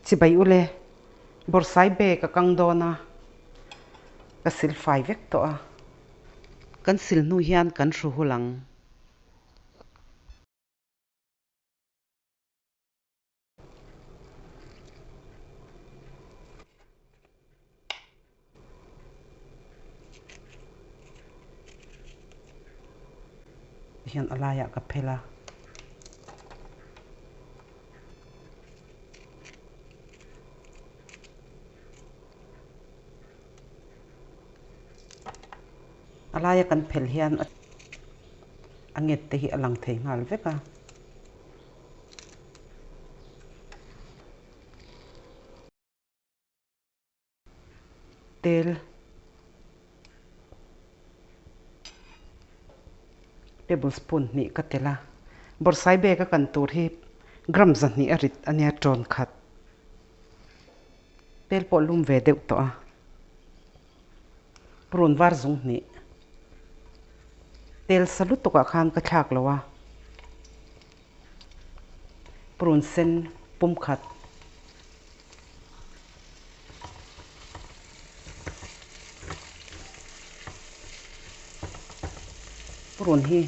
chỉ bay ule bor sai be ka kang dona ka sil fai vek to a kan sil nu hian kan hru hulang hian alaya ka phela alaya kan phel hian anget te hi alang thei ngal veka tel tablespoon ni ka tela bor sai be ka kan tur hi gram zan ni arit ania tron khat tel po lum ve deuh to a prun var zung ni tel salut to ka khan ka thak lowa prun sen pum khat prun hi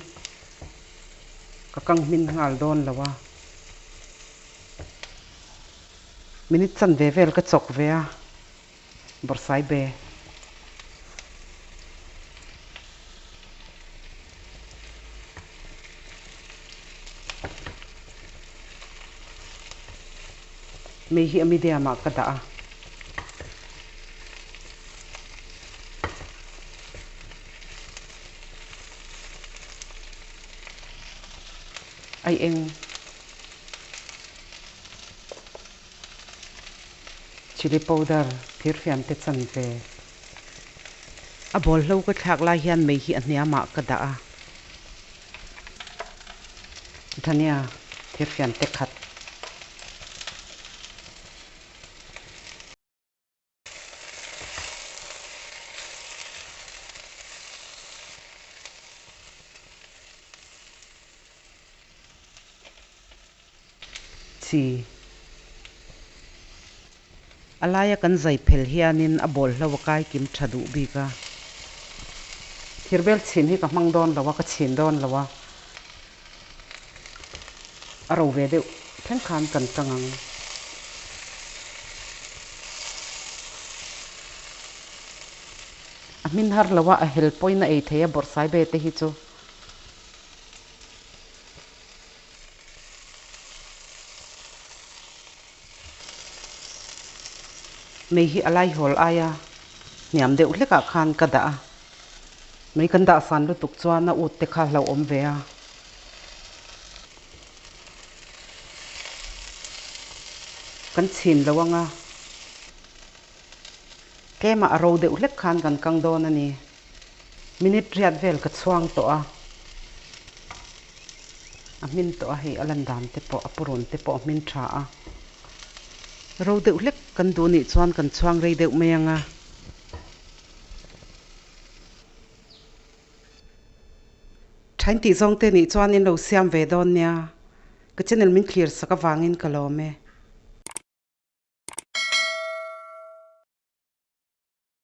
ka kang min ngal don lawa minit chan ve vel ka chok ve a bor sai be me hi ami dia ma ka da a ai eng chili powder thir fiam te chan ve a bol hlo ka thak lai hian me hi ania ma ka da a dhania thir fiam te khat chi alaya kan zai phel hianin a bol hlo kai kim thadu bi ka thirbel chin hi ka mang don lawa ka chin don lawa aro ve deuh theng khan kan tangang amin har lawa a hel poina ei theya bor sai be te hi chu me hi alai hol aya niam deuh hleka khan ka da a mei kan da san lu tuk chuan a ut te kha hlo om ve a kan chin lawanga kema aro deuh hlek khan kan kang don ani minute riat vel ka chuang to a amin to a hi alan dam te po apurun te po min tha a ro deuh hlek kan du ni chuan kan chuang rei deuh mai anga thain ti zong te ni chuan in lo siam ve don nia ka channel min clear saka wangin ka lo me